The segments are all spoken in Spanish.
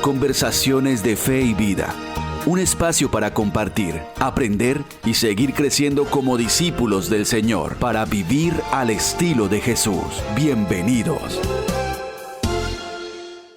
Conversaciones de Fe y Vida. Un espacio para compartir, aprender y seguir creciendo como discípulos del Señor para vivir al estilo de Jesús. Bienvenidos.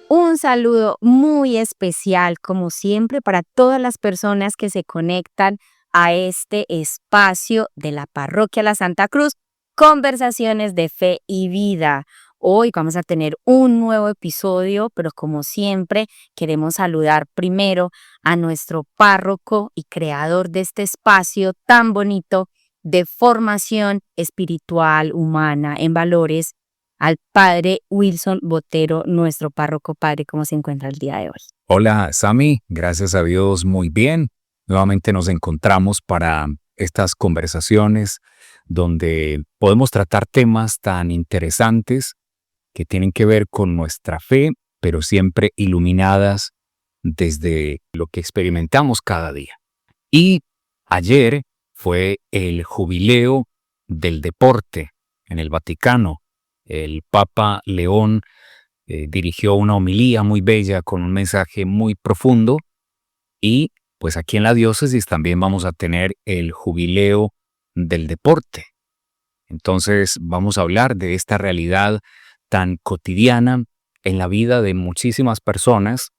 Un saludo muy especial, como siempre, para todas las personas que se conectan a este espacio de la Parroquia La Santa Cruz, Conversaciones de Fe y Vida. Hoy vamos a tener un nuevo episodio, pero como siempre queremos saludar primero a nuestro párroco y creador de este espacio tan bonito de formación espiritual, humana, en valores, al Padre Wilson Botero, nuestro párroco. Padre, ¿cómo se encuentra el día de hoy? Hola, Sami, gracias a Dios, muy bien. Nuevamente nos encontramos para estas conversaciones donde podemos tratar temas tan interesantes que tienen que ver con nuestra fe, pero siempre iluminadas desde lo que experimentamos cada día. Y ayer fue el jubileo del deporte en el Vaticano. El Papa León dirigió una homilía muy bella con un mensaje muy profundo y pues aquí en la diócesis también vamos a tener el jubileo del deporte. Entonces vamos a hablar de esta realidad tan cotidiana en la vida de muchísimas personas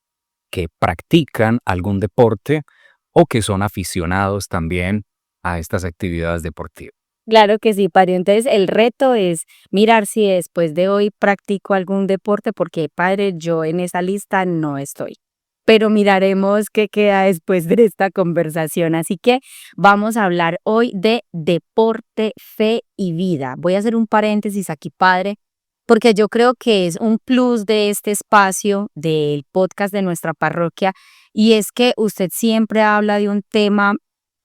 que practican algún deporte o que son aficionados también a estas actividades deportivas. Claro que sí, Padre. Entonces el reto es mirar si después de hoy practico algún deporte, porque Padre, yo en esa lista no estoy. Pero miraremos qué queda después de esta conversación. Así que vamos a hablar hoy de deporte, fe y vida. Voy a hacer un paréntesis aquí, Padre, porque yo creo que es un plus de este espacio, del podcast de nuestra parroquia, y es que usted siempre habla de un tema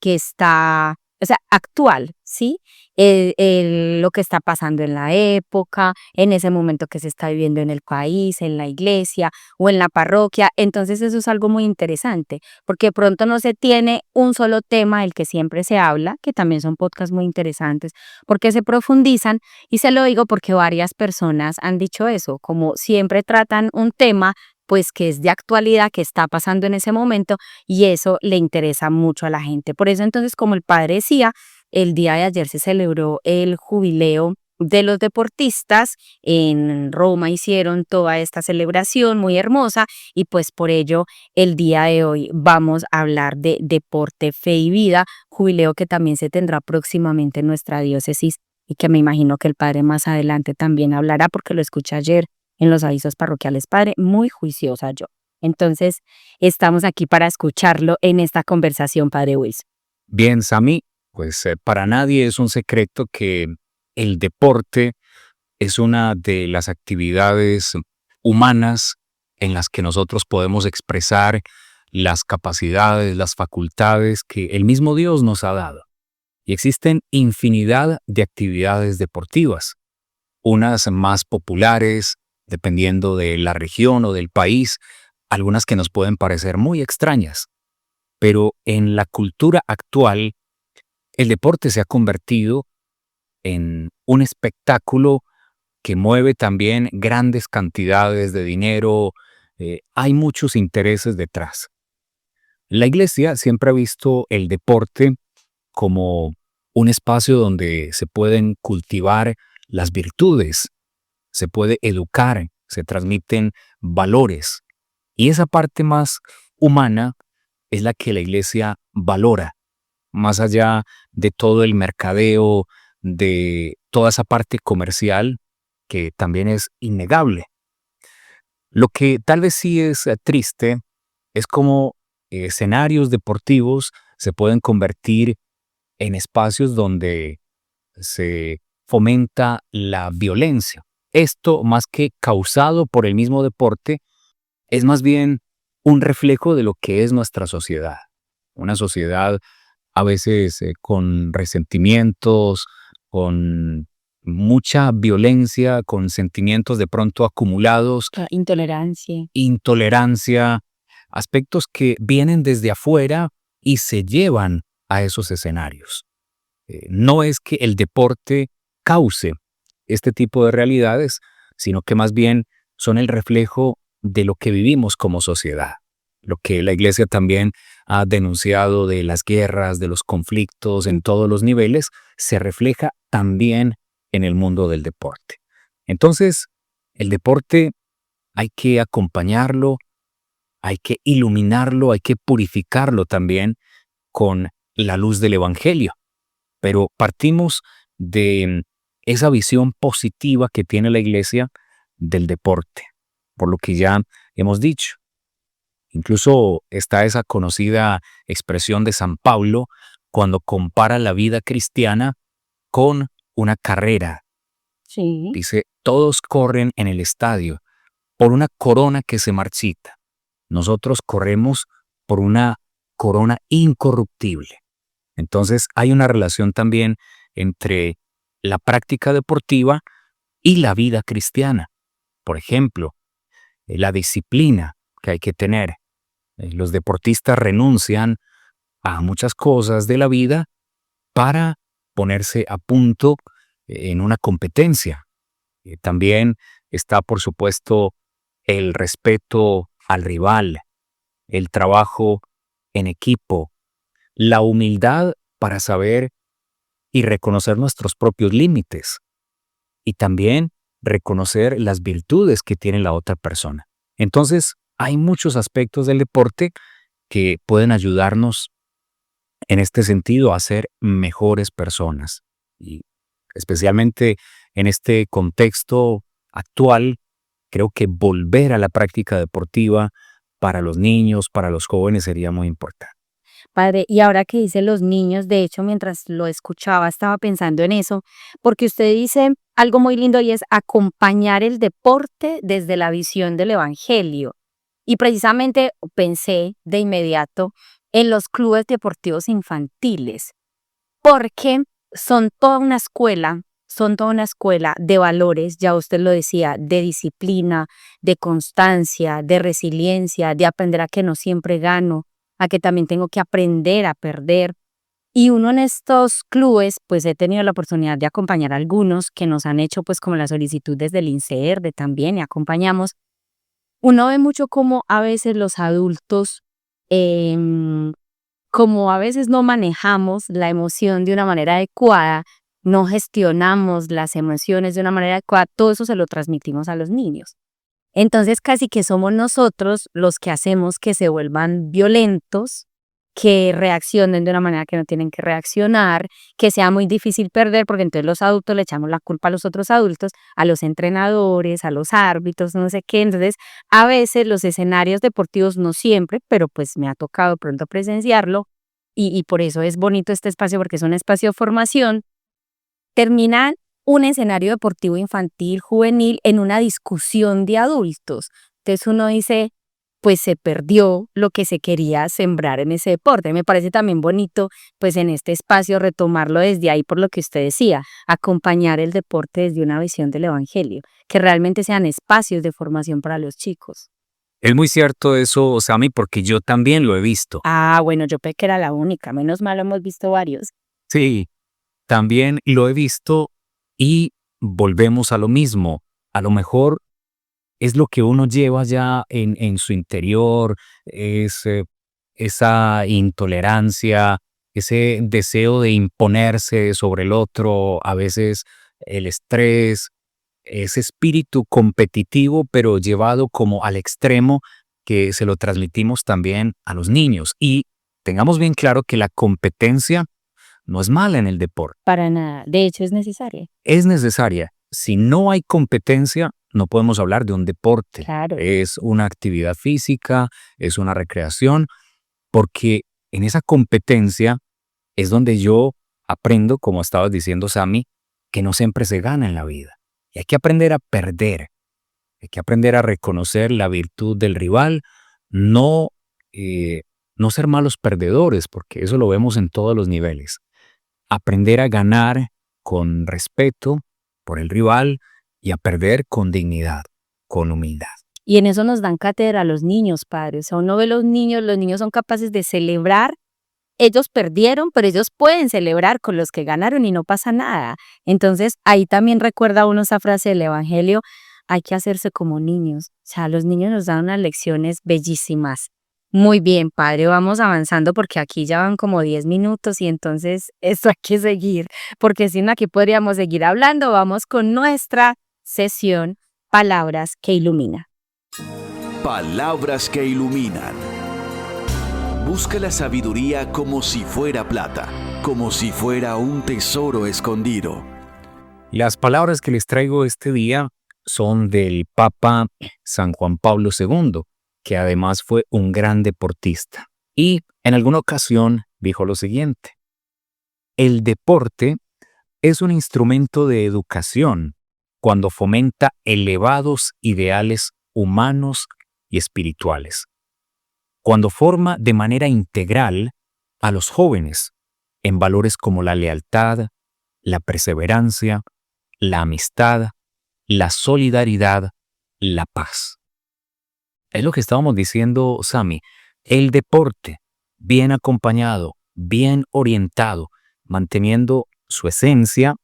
que está, o sea, actual, ¿sí? Lo que está pasando en la época, en ese momento que se está viviendo en el país, en la iglesia o en la parroquia. Entonces eso es algo muy interesante, porque de pronto no se tiene un solo tema del que siempre se habla, que también son podcasts muy interesantes, porque se profundizan, y se lo digo porque varias personas han dicho eso, como siempre tratan un tema pues que es de actualidad, que está pasando en ese momento, y eso le interesa mucho a la gente. Por eso entonces, como el padre decía, el día de ayer se celebró el jubileo de los deportistas. En Roma hicieron toda esta celebración muy hermosa, y pues por ello el día de hoy vamos a hablar de deporte, fe y vida, jubileo que también se tendrá próximamente en nuestra diócesis y que me imagino que el padre más adelante también hablará, porque lo escuché ayer en los avisos parroquiales. Padre, muy juiciosa yo. Entonces, estamos aquí para escucharlo en esta conversación, Padre Wilson. Bien, Sami, pues para nadie es un secreto que el deporte es una de las actividades humanas en las que nosotros podemos expresar las capacidades, las facultades que el mismo Dios nos ha dado. Y existen infinidad de actividades deportivas, unas más populares, dependiendo de la región o del país, algunas que nos pueden parecer muy extrañas. Pero en la cultura actual, el deporte se ha convertido en un espectáculo que mueve también grandes cantidades de dinero. Hay muchos intereses detrás. La Iglesia siempre ha visto el deporte como un espacio donde se pueden cultivar las virtudes, se puede educar, se transmiten valores. Y esa parte más humana es la que la Iglesia valora, más allá de todo el mercadeo, de toda esa parte comercial que también es innegable. Lo que tal vez sí es triste es cómo escenarios deportivos se pueden convertir en espacios donde se fomenta la violencia. Esto, más que causado por el mismo deporte, es más bien un reflejo de lo que es nuestra sociedad. Una sociedad a veces con resentimientos, con mucha violencia, con sentimientos de pronto acumulados, Intolerancia. intolerancia, aspectos que vienen desde afuera y se llevan a esos escenarios. No es que el deporte cause este tipo de realidades, sino que más bien son el reflejo de lo que vivimos como sociedad. Lo que la Iglesia también ha denunciado de las guerras, de los conflictos en todos los niveles, se refleja también en el mundo del deporte. Entonces, el deporte hay que acompañarlo, hay que iluminarlo, hay que purificarlo también con la luz del Evangelio. Pero partimos de esa visión positiva que tiene la Iglesia del deporte, por lo que ya hemos dicho. Incluso está esa conocida expresión de San Pablo cuando compara la vida cristiana con una carrera. Sí. Dice, todos corren en el estadio por una corona que se marchita. Nosotros corremos por una corona incorruptible. Entonces hay una relación también entre la práctica deportiva y la vida cristiana. Por ejemplo, la disciplina que hay que tener. Los deportistas renuncian a muchas cosas de la vida para ponerse a punto en una competencia. También está, por supuesto, el respeto al rival, el trabajo en equipo, la humildad para saber y reconocer nuestros propios límites y también reconocer las virtudes que tiene la otra persona. Entonces, hay muchos aspectos del deporte que pueden ayudarnos en este sentido a ser mejores personas. Y especialmente en este contexto actual, creo que volver a la práctica deportiva para los niños, para los jóvenes sería muy importante. Padre, y ahora que dice los niños, de hecho, mientras lo escuchaba, estaba pensando en eso, porque usted dice algo muy lindo y es acompañar el deporte desde la visión del Evangelio. Y precisamente pensé de inmediato en los clubes deportivos infantiles, porque son toda una escuela de valores, ya usted lo decía, de disciplina, de constancia, de resiliencia, de aprender a que no siempre gano, a que también tengo que aprender a perder. Y uno en estos clubes, pues he tenido la oportunidad de acompañar a algunos que nos han hecho pues como la solicitud desde el INSERDE también y acompañamos. Uno ve mucho como a veces los adultos, como a veces no manejamos la emoción de una manera adecuada, no gestionamos las emociones de una manera adecuada, todo eso se lo transmitimos a los niños. Entonces casi que somos nosotros los que hacemos que se vuelvan violentos, que reaccionen de una manera que no tienen que reaccionar, que sea muy difícil perder, porque entonces los adultos le echamos la culpa a los otros adultos, a los entrenadores, a los árbitros, no sé qué. Entonces, a veces los escenarios deportivos, no siempre, pero pues me ha tocado pronto presenciarlo, y por eso es bonito este espacio, porque es un espacio de formación, terminan un escenario deportivo infantil, juvenil, en una discusión de adultos. Entonces uno dice, pues se perdió lo que se quería sembrar en ese deporte. Me parece también bonito, pues en este espacio retomarlo desde ahí por lo que usted decía, acompañar el deporte desde una visión del Evangelio, que realmente sean espacios de formación para los chicos. Es muy cierto eso, Sammy, porque yo también lo he visto. Ah, bueno, yo pensé que era la única, menos mal hemos visto varios. Sí, también lo he visto y volvemos a lo mismo. A lo mejor es lo que uno lleva ya en su interior, es esa intolerancia, ese deseo de imponerse sobre el otro, a veces el estrés, ese espíritu competitivo, pero llevado como al extremo que se lo transmitimos también a los niños. Y tengamos bien claro que la competencia no es mala en el deporte. Para nada, de hecho es necesaria. Es necesaria. Si no hay competencia, no podemos hablar de un deporte. Claro. Es una actividad física, es una recreación, porque en esa competencia es donde yo aprendo, como estabas diciendo, Sammy, que no siempre se gana en la vida. Y hay que aprender a perder. Hay que aprender a reconocer la virtud del rival, no, no ser malos perdedores, porque eso lo vemos en todos los niveles. Aprender a ganar con respeto por el rival y a perder con dignidad, con humildad. Y en eso nos dan cátedra los niños, padres. O sea, uno ve los niños son capaces de celebrar. Ellos perdieron, pero ellos pueden celebrar con los que ganaron y no pasa nada. Entonces, ahí también recuerda uno esa frase del Evangelio, hay que hacerse como niños. O sea, los niños nos dan unas lecciones bellísimas. Muy bien, padre, vamos avanzando porque aquí ya van como 10 minutos y entonces esto hay que seguir, porque si no aquí podríamos seguir hablando. Vamos con nuestra sesión Palabras que Iluminan. Palabras que iluminan. Busca la sabiduría como si fuera plata, como si fuera un tesoro escondido. Las palabras que les traigo este día son del Papa San Juan Pablo II, que además fue un gran deportista. Y en alguna ocasión dijo lo siguiente: el deporte es un instrumento de educación cuando fomenta elevados ideales humanos y espirituales, cuando forma de manera integral a los jóvenes en valores como la lealtad, la perseverancia, la amistad, la solidaridad, la paz. Es lo que estábamos diciendo, Sammy. El deporte, bien acompañado, bien orientado, manteniendo su esencia,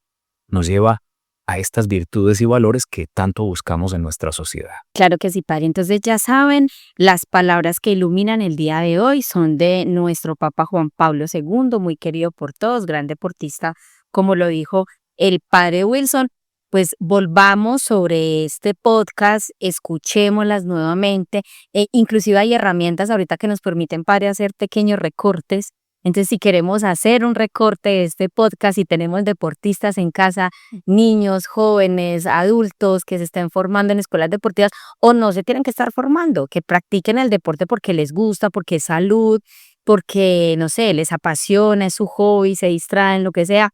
nos lleva a estas virtudes y valores que tanto buscamos en nuestra sociedad. Claro que sí, padre. Entonces ya saben, las palabras que iluminan el día de hoy son de nuestro Papa Juan Pablo II, muy querido por todos, gran deportista, como lo dijo el padre Wilson. Pues volvamos sobre este podcast, escuchémoslas nuevamente. Inclusive hay herramientas ahorita que nos permiten, padre, hacer pequeños recortes. Entonces, si queremos hacer un recorte de este podcast y tenemos deportistas en casa, niños, jóvenes, adultos que se estén formando en escuelas deportivas o no se tienen que estar formando, que practiquen el deporte porque les gusta, porque es salud, porque, no sé, les apasiona, es su hobby, se distraen, lo que sea.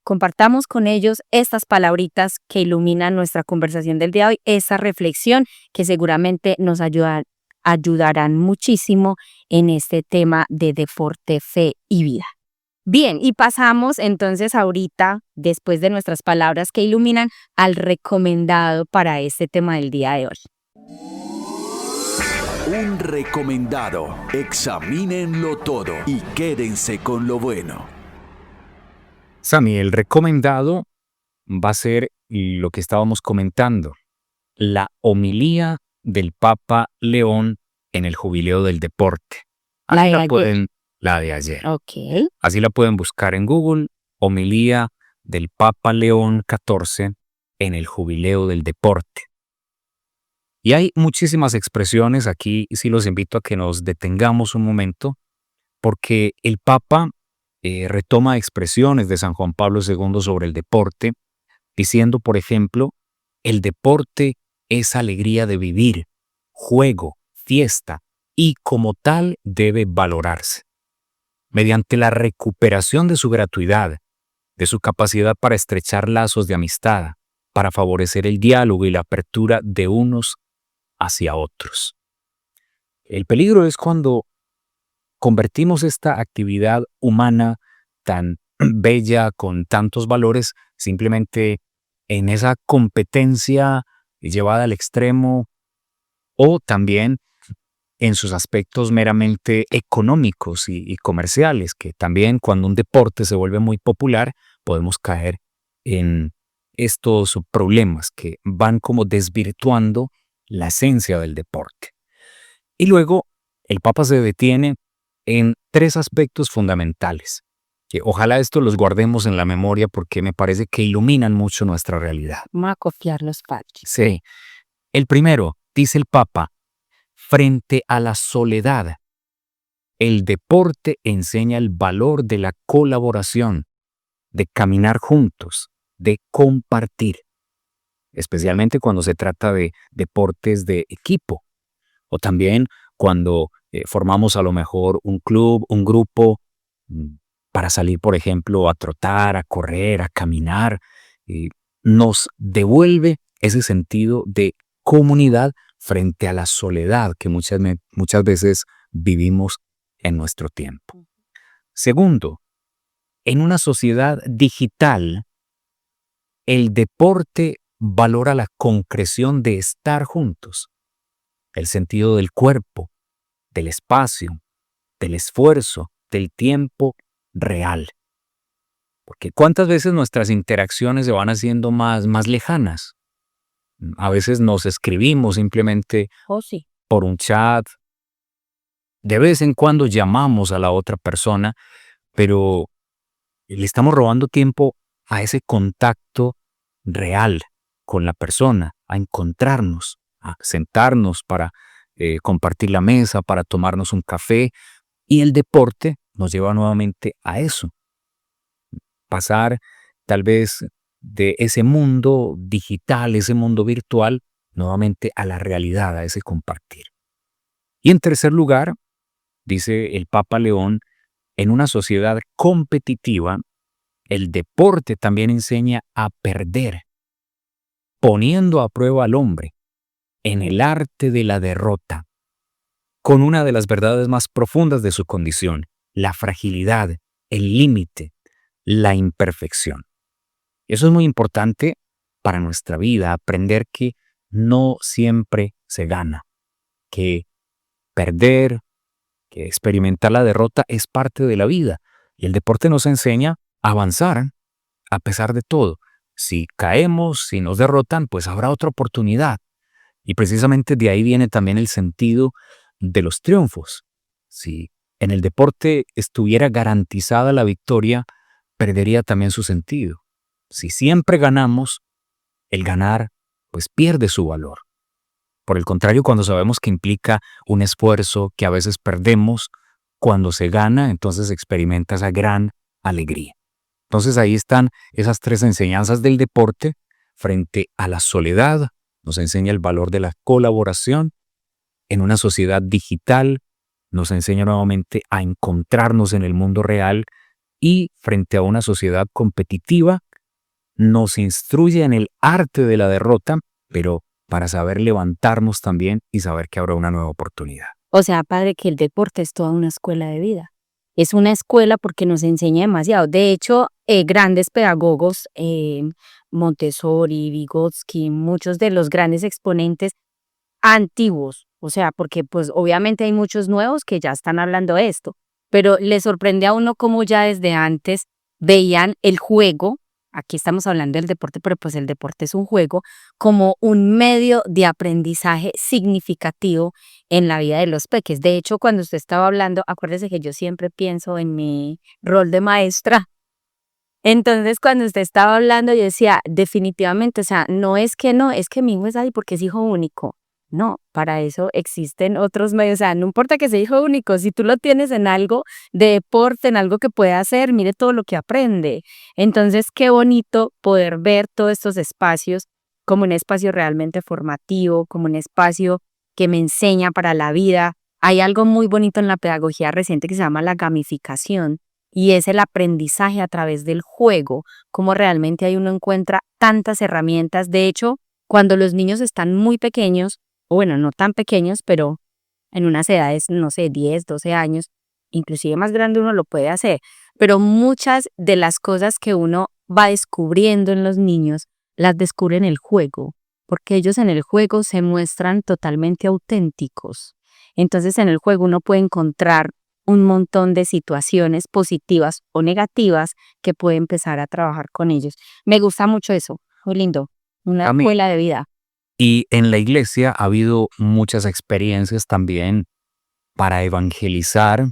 Compartamos con ellos estas palabritas que iluminan nuestra conversación del día de hoy, esa reflexión que seguramente nos ayudarán muchísimo en este tema de deporte, fe y vida. Bien, y pasamos entonces ahorita, después de nuestras palabras que iluminan, al recomendado para este tema del día de hoy. Un recomendado. Examínenlo todo y quédense con lo bueno. Sammy, el recomendado va a ser lo que estábamos comentando, la homilía del Papa León en el Jubileo del Deporte. La de ayer. La de ayer. Ok. Así la pueden buscar en Google, homilía del Papa León XIV en el Jubileo del Deporte. Y hay muchísimas expresiones aquí, y sí los invito a que nos detengamos un momento, porque el Papa retoma expresiones de San Juan Pablo II sobre el deporte, diciendo, por ejemplo, el deporte es alegría de vivir, juego, fiesta, y como tal debe valorarse. Mediante la recuperación de su gratuidad, de su capacidad para estrechar lazos de amistad, para favorecer el diálogo y la apertura de unos hacia otros. El peligro es cuando convertimos esta actividad humana tan bella, con tantos valores, simplemente en esa competencia llevada al extremo, o también en sus aspectos meramente económicos y comerciales, que también cuando un deporte se vuelve muy popular, podemos caer en estos problemas que van como desvirtuando la esencia del deporte. Y luego el Papa se detiene en tres aspectos fundamentales, que ojalá esto los guardemos en la memoria porque me parece que iluminan mucho nuestra realidad. Vamos a copiar los padres. Sí. El primero, dice el Papa, frente a la soledad, el deporte enseña el valor de la colaboración, de caminar juntos, de compartir, especialmente cuando se trata de deportes de equipo, o también cuando formamos a lo mejor un club, un grupo, para salir, por ejemplo, a trotar, a correr, a caminar. Nos devuelve ese sentido de comunidad frente a la soledad que muchas veces vivimos en nuestro tiempo. Segundo, en una sociedad digital, el deporte valora la concreción de estar juntos, el sentido del cuerpo, del espacio, del esfuerzo, del tiempo real. Porque ¿cuántas veces nuestras interacciones se van haciendo más lejanas? A veces nos escribimos simplemente Oh, sí. por un chat. De vez en cuando llamamos a la otra persona, pero le estamos robando tiempo a ese contacto real con la persona, a encontrarnos, a sentarnos para compartir la mesa, para tomarnos un café. Y el deporte nos lleva nuevamente a eso, pasar tal vez de ese mundo digital, ese mundo virtual, nuevamente a la realidad, a ese compartir. Y en tercer lugar, dice el Papa León, en una sociedad competitiva, el deporte también enseña a perder, poniendo a prueba al hombre en el arte de la derrota, con una de las verdades más profundas de su condición, la fragilidad, el límite, la imperfección. Eso es muy importante para nuestra vida, aprender que no siempre se gana, que perder, que experimentar la derrota es parte de la vida. Y el deporte nos enseña a avanzar a pesar de todo. Si caemos, si nos derrotan, pues habrá otra oportunidad. Y precisamente de ahí viene también el sentido de los triunfos. Si en el deporte estuviera garantizada la victoria, perdería también su sentido. Si siempre ganamos, el ganar pues pierde su valor. Por el contrario, cuando sabemos que implica un esfuerzo, que a veces perdemos, cuando se gana, entonces se experimenta esa gran alegría. Entonces ahí están esas tres enseñanzas del deporte frente a la soledad. Nos enseña el valor de la colaboración. En una sociedad digital nos enseña nuevamente a encontrarnos en el mundo real, y frente a una sociedad competitiva nos instruye en el arte de la derrota, pero para saber levantarnos también y saber que habrá una nueva oportunidad. O sea, padre, que el deporte es toda una escuela de vida. Es una escuela porque nos enseña demasiado. De hecho, grandes pedagogos, Montessori, Vygotsky, muchos de los grandes exponentes antiguos, o sea, porque pues obviamente hay muchos nuevos que ya están hablando de esto, pero le sorprende a uno cómo ya desde antes veían el juego. Aquí estamos hablando del deporte, pero pues el deporte es un juego, como un medio de aprendizaje significativo en la vida de los peques. De hecho, cuando usted estaba hablando, acuérdese que yo siempre pienso en mi rol de maestra. Entonces, cuando usted estaba hablando, yo decía, definitivamente, o sea, no, es que mi hijo es así porque es hijo único. No, para eso existen otros medios. O sea, no importa que sea hijo único, si tú lo tienes en algo de deporte, en algo que puede hacer, mire todo lo que aprende. Entonces, qué bonito poder ver todos estos espacios como un espacio realmente formativo, como un espacio que me enseña para la vida. Hay algo muy bonito en la pedagogía reciente que se llama la gamificación, y es el aprendizaje a través del juego, como realmente ahí uno encuentra tantas herramientas. De hecho, cuando los niños están muy pequeños, o bueno, no tan pequeños, pero en unas edades, no sé, 10, 12 años, inclusive más grande uno lo puede hacer, pero muchas de las cosas que uno va descubriendo en los niños, las descubre en el juego, porque ellos en el juego se muestran totalmente auténticos. Entonces en el juego uno puede encontrar un montón de situaciones positivas o negativas que puede empezar a trabajar con ellos. Me gusta mucho eso, muy lindo, una A mí. escuela de vida. Y en la iglesia ha habido muchas experiencias también para evangelizar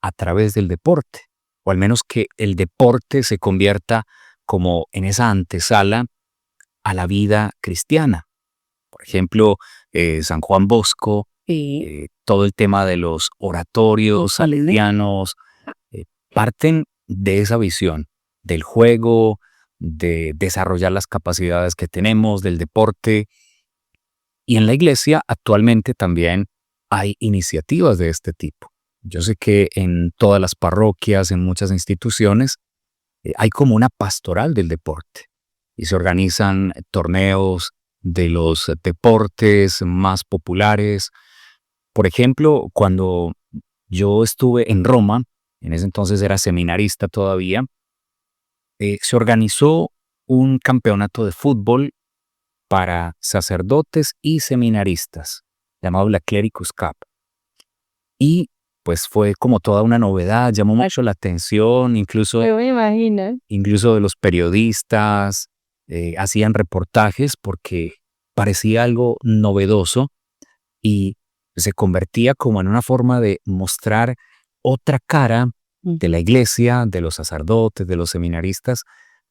a través del deporte, o al menos que el deporte se convierta como en esa antesala a la vida cristiana. Por ejemplo, San Juan Bosco, Sí. todo el tema de los oratorios salesianos, parten de esa visión, del juego, de desarrollar las capacidades que tenemos, del deporte. Y en la iglesia actualmente también hay iniciativas de este tipo. Yo sé que en todas las parroquias, en muchas instituciones, hay como una pastoral del deporte y se organizan torneos de los deportes más populares. Por ejemplo, cuando yo estuve en Roma, en ese entonces era seminarista todavía, se organizó un campeonato de fútbol para sacerdotes y seminaristas, llamado la Clericus Cup. Y pues fue como toda una novedad, llamó mucho la atención, incluso Me imagino. de los periodistas, hacían reportajes porque parecía algo novedoso y se convertía como en una forma de mostrar otra cara de la iglesia, de los sacerdotes, de los seminaristas,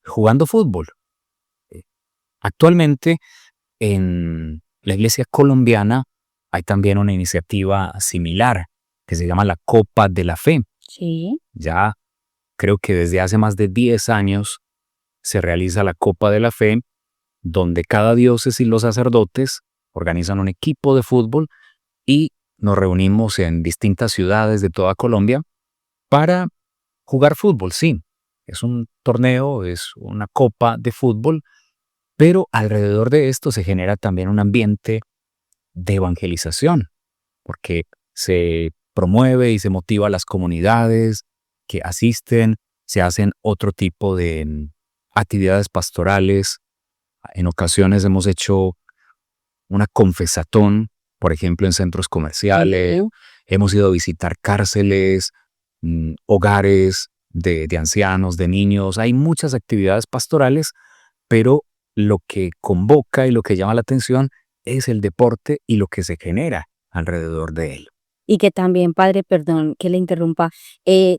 jugando fútbol. Actualmente, en la iglesia colombiana hay también una iniciativa similar que se llama la Copa de la Fe. Sí. Ya creo que desde hace más de 10 años se realiza la Copa de la Fe, donde cada diócesis y los sacerdotes organizan un equipo de fútbol y nos reunimos en distintas ciudades de toda Colombia para jugar fútbol. Sí, es un torneo, es una copa de fútbol, pero alrededor de esto se genera también un ambiente de evangelización, porque se promueve y se motiva a las comunidades que asisten, se hacen otro tipo de actividades pastorales. En ocasiones hemos hecho una confesatón, por ejemplo, en centros comerciales. Hemos ido a visitar cárceles, hogares de ancianos, de niños. Hay muchas actividades pastorales, pero lo que convoca y lo que llama la atención es el deporte y lo que se genera alrededor de él. Y que también, padre, perdón que le interrumpa,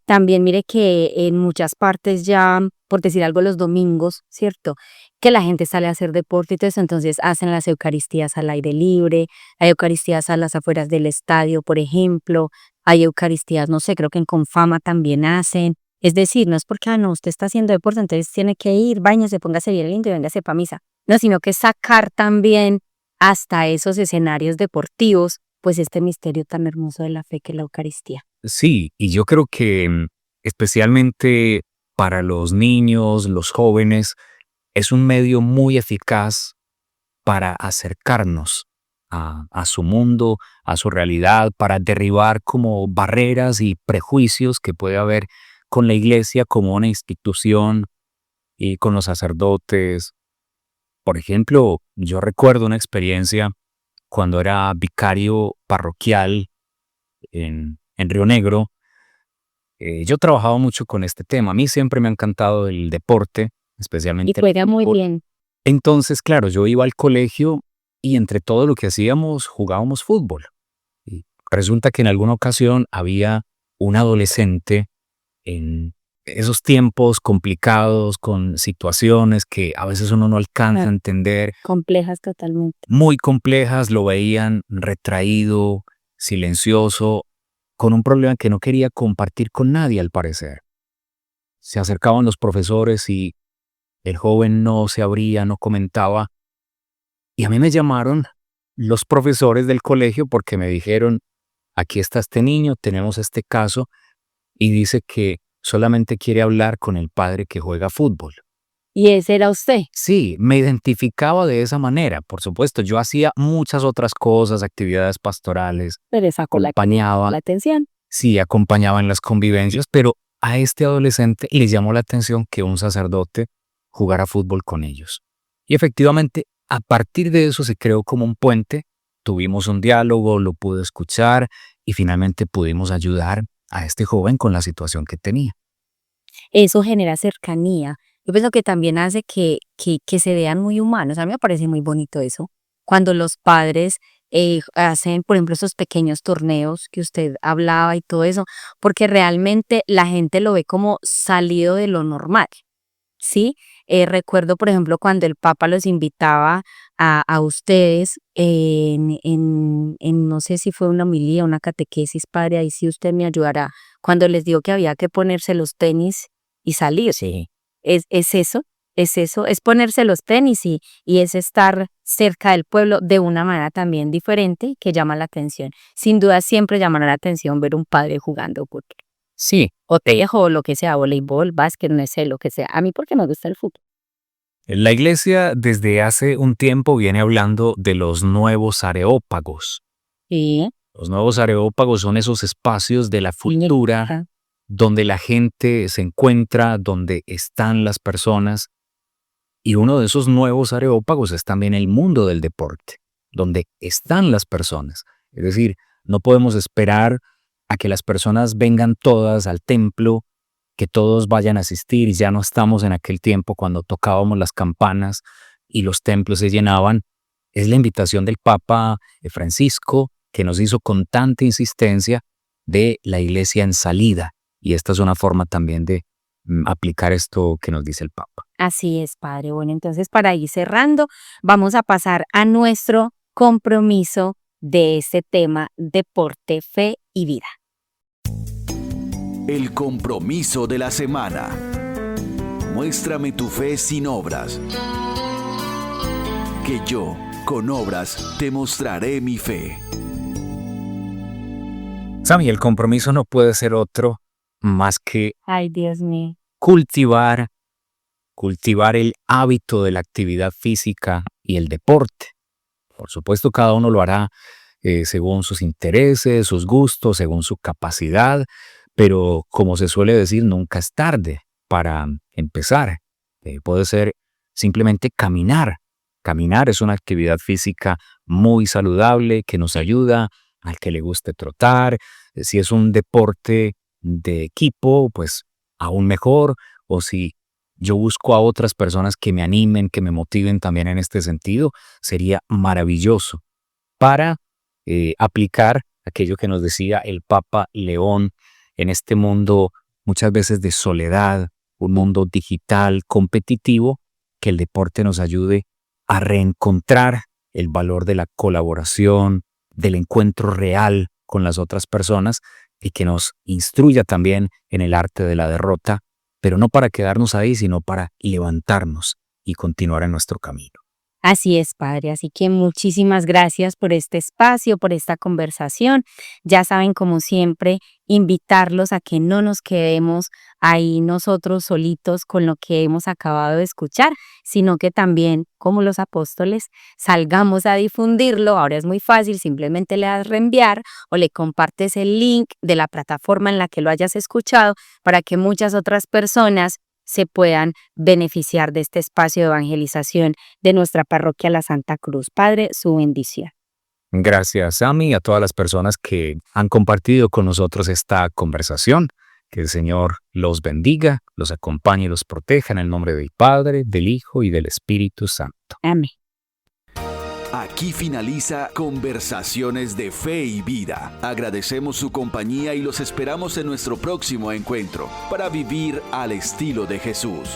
también mire que en muchas partes ya, por decir algo, los domingos, ¿cierto? Que la gente sale a hacer deporte y todo eso, entonces hacen las eucaristías al aire libre, hay eucaristías a las afueras del estadio, por ejemplo, hay eucaristías, no sé, creo que en Confama también hacen. Es decir, no es porque, no, usted está haciendo deporte, entonces tiene que ir, báñese, póngase bien lindo y véngase para misa. No, sino que sacar también hasta esos escenarios deportivos pues este misterio tan hermoso de la fe que es la Eucaristía. Sí, y yo creo que especialmente para los niños, los jóvenes, es un medio muy eficaz para acercarnos a su mundo, a su realidad, para derribar como barreras y prejuicios que puede haber con la iglesia como una institución y con los sacerdotes. Por ejemplo, yo recuerdo una experiencia cuando era vicario parroquial en Río Negro. Yo trabajaba mucho con este tema. A mí siempre me ha encantado el deporte, especialmente Y el juega muy fútbol. bien. Entonces, claro, yo iba al colegio y entre todo lo que hacíamos jugábamos fútbol. Y resulta que en alguna ocasión había un adolescente en esos tiempos complicados, con situaciones que a veces uno no alcanza a Claro. entender, Complejas totalmente. muy complejas, lo veían retraído, silencioso, con un problema que no quería compartir con nadie al parecer. Se acercaban los profesores y el joven no se abría, no comentaba. Y a mí me llamaron los profesores del colegio porque me dijeron, aquí está este niño, tenemos este caso, y dice que solamente quiere hablar con el padre que juega fútbol. ¿Y ese era usted? Sí, me identificaba de esa manera. Por supuesto, yo hacía muchas otras cosas, actividades pastorales, Pero le sacó la acompañaba, atención. sí, acompañaba en las convivencias, pero a este adolescente le llamó la atención que un sacerdote jugara fútbol con ellos. Y efectivamente, a partir de eso se creó como un puente, tuvimos un diálogo, lo pude escuchar y finalmente pudimos ayudar a este joven con la situación que tenía. Eso genera cercanía. Yo pienso que también hace que se vean muy humanos. A mí me parece muy bonito eso. Cuando los padres hacen, por ejemplo, esos pequeños torneos que usted hablaba y todo eso, porque realmente la gente lo ve como salido de lo normal, ¿sí? Recuerdo, por ejemplo, cuando el Papa los invitaba a ustedes no sé si fue una homilía, una catequesis, padre, ahí sí usted me ayudará, cuando les dijo que había que ponerse los tenis y salir. Sí. Es eso, es ponerse los tenis y es estar cerca del pueblo de una manera también diferente que llama la atención. Sin duda siempre llamará la atención ver un padre jugando fútbol. Sí, O tejo, o lo que sea, voleibol, básquet, no sé, lo que sea. A mí porque me gusta el fútbol. la iglesia desde hace un tiempo viene hablando de los nuevos areópagos. Sí. Los nuevos areópagos son esos espacios de la cultura Ajá. donde la gente se encuentra, donde están las personas. Y uno de esos nuevos areópagos es también el mundo del deporte, donde están las personas. Es decir, no podemos esperar a que las personas vengan todas al templo, que todos vayan a asistir. Ya no estamos en aquel tiempo cuando tocábamos las campanas y los templos se llenaban. Es la invitación del Papa Francisco que nos hizo con tanta insistencia de la iglesia en salida. Y esta es una forma también de aplicar esto que nos dice el Papa. Así es, Padre. Bueno, entonces para ir cerrando, vamos a pasar a nuestro compromiso de este tema, deporte, fe y vida. El compromiso de la semana. Muéstrame tu fe sin obras, que yo, con obras, te mostraré mi fe. Sammy, el compromiso no puede ser otro más que Ay, Dios mío. cultivar el hábito de la actividad física y el deporte. Por supuesto, cada uno lo hará según sus intereses, sus gustos, según su capacidad, pero como se suele decir, nunca es tarde para empezar. Puede ser simplemente caminar. Caminar es una actividad física muy saludable que nos ayuda al que le guste trotar. Si es un deporte de equipo, pues aún mejor. O si yo busco a otras personas que me animen, que me motiven también en este sentido, sería maravilloso para aplicar aquello que nos decía el Papa León en este mundo muchas veces de soledad, un mundo digital, competitivo, que el deporte nos ayude a reencontrar el valor de la colaboración, del encuentro real con las otras personas y que nos instruya también en el arte de la derrota, pero no para quedarnos ahí, sino para levantarnos y continuar en nuestro camino. Así es, Padre. Así que muchísimas gracias por este espacio, por esta conversación. Ya saben, como siempre, invitarlos a que no nos quedemos ahí nosotros solitos con lo que hemos acabado de escuchar, sino que también, como los apóstoles, salgamos a difundirlo. Ahora es muy fácil, simplemente le das reenviar o le compartes el link de la plataforma en la que lo hayas escuchado para que muchas otras personas se puedan beneficiar de este espacio de evangelización de nuestra parroquia La Santa Cruz. Padre, su bendición. Gracias, Sammy, y a todas las personas que han compartido con nosotros esta conversación. Que el Señor los bendiga, los acompañe y los proteja en el nombre del Padre, del Hijo y del Espíritu Santo. Amén. Aquí finaliza Conversaciones de Fe y Vida. Agradecemos su compañía y los esperamos en nuestro próximo encuentro para vivir al estilo de Jesús.